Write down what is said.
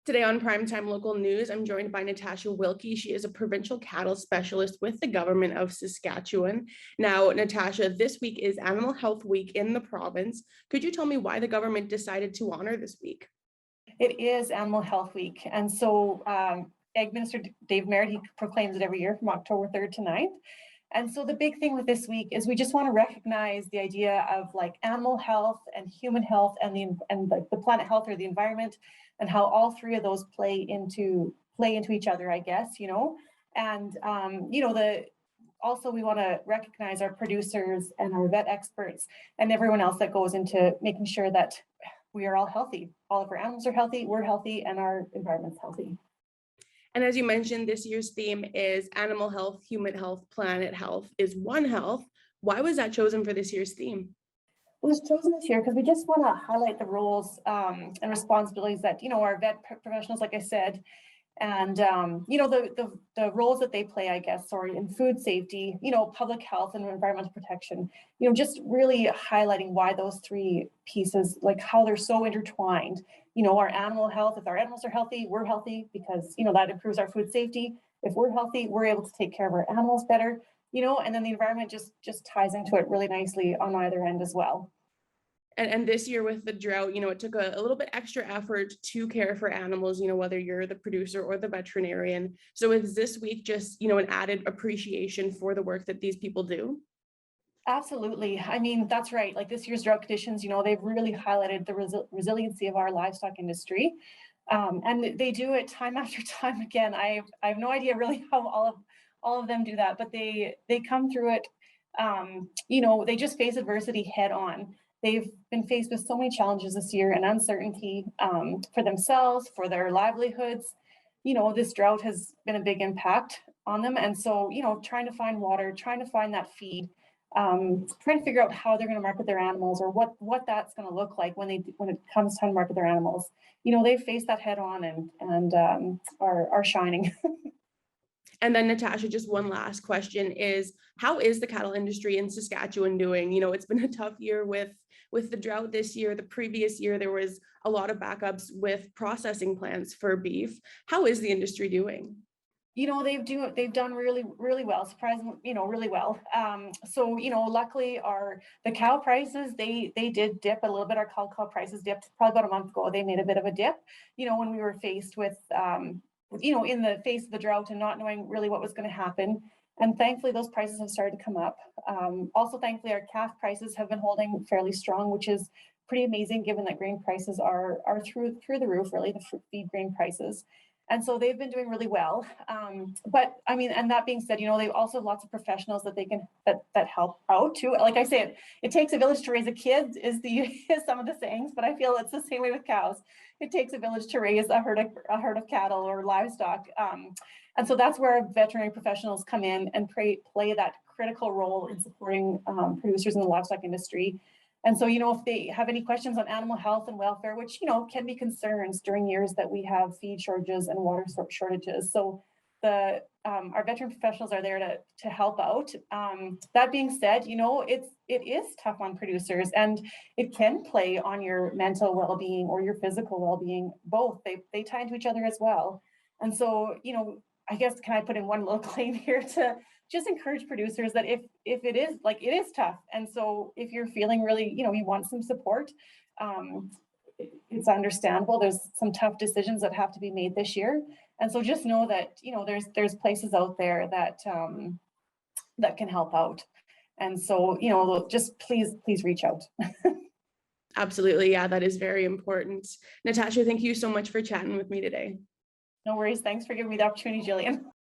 Today on Primetime Local News, I'm joined by Natasha Wilkie. She is a provincial cattle specialist with the government of Saskatchewan. Now, Natasha, this week is Animal Health Week in the province. Could you tell me why the government decided to honor this week? It is Animal Health Week. And so Ag Minister Dave Merritt, he proclaims it every year from October 3rd to 9th. And so the big thing with this week is we just want to recognize the idea of like animal health and human health and the planet health or the environment, and how all three of those play into each other, I guess, And also we want to recognize our producers and our vet experts and everyone else that goes into making sure that we are all healthy. All of our animals are healthy, we're healthy, and our environment's healthy. And as you mentioned, this year's theme is animal health, human health, planet health is One Health. Why was that chosen for this year's theme? It was chosen this year because we just want to highlight the roles and responsibilities that, our vet professionals, like I said, and the roles that they play, I guess, in food safety, public health and environmental protection, just really highlighting why those three pieces, like how they're so intertwined. Our animal health, if our animals are healthy, we're healthy because, that improves our food safety. If we're healthy, we're able to take care of our animals better, and then the environment just ties into it really nicely on either end as well. And this year with the drought, it took a little bit extra effort to care for animals, whether you're the producer or the veterinarian. So is this week just, an added appreciation for the work that these people do? Absolutely. I mean, that's right. Like this year's drought conditions, they've really highlighted the resiliency of our livestock industry. And they do it time after time again. I have no idea really how all of them do that, but they come through it. They just face adversity head on. They've been faced with so many challenges this year and uncertainty for themselves, for their livelihoods. This drought has been a big impact on them. And so, trying to find water, trying to find that feed, trying to figure out how they're going to market their animals or what that's going to look like when it comes time to market their animals. They've faced that head on and are shining. And then Natasha, just one last question is, how is the cattle industry in Saskatchewan doing? It's been a tough year with the drought this year. The previous year, there was a lot of backups with processing plants for beef. How is the industry doing? They've done really, really well, surprisingly, really well. Luckily the cow prices, they did dip a little bit. Our cow prices dipped probably about a month ago. They made a bit of a dip, when we were faced with, in the face of the drought and not knowing really what was going to happen. And thankfully, those prices have started to come up. Also, thankfully, our calf prices have been holding fairly strong, which is pretty amazing given that grain prices are through the roof, really, the feed grain prices. And so they've been doing really well. But I mean, and that being said, they also have lots of professionals that that help out too. Like I say, it takes a village to raise a kid is some of the sayings, but I feel it's the same way with cows. It takes a village to raise a herd of cattle or livestock. And so that's where veterinary professionals come in and play that critical role in supporting producers in the livestock industry. And so, if they have any questions on animal health and welfare, which, can be concerns during years that we have feed shortages and water shortages. So our veteran professionals are there to help out. That being said, it is tough on producers and it can play on your mental well-being or your physical well-being, both. They tie into each other as well. And so, I guess, can I put in one little claim here to just encourage producers that if it is tough. And so if you're feeling really, you want some support, it's understandable. There's some tough decisions that have to be made this year. And so just know that, there's places out there that that can help out. And so, just please reach out. Absolutely. Yeah, that is very important. Natasha, thank you so much for chatting with me today. No worries. Thanks for giving me the opportunity, Jillian.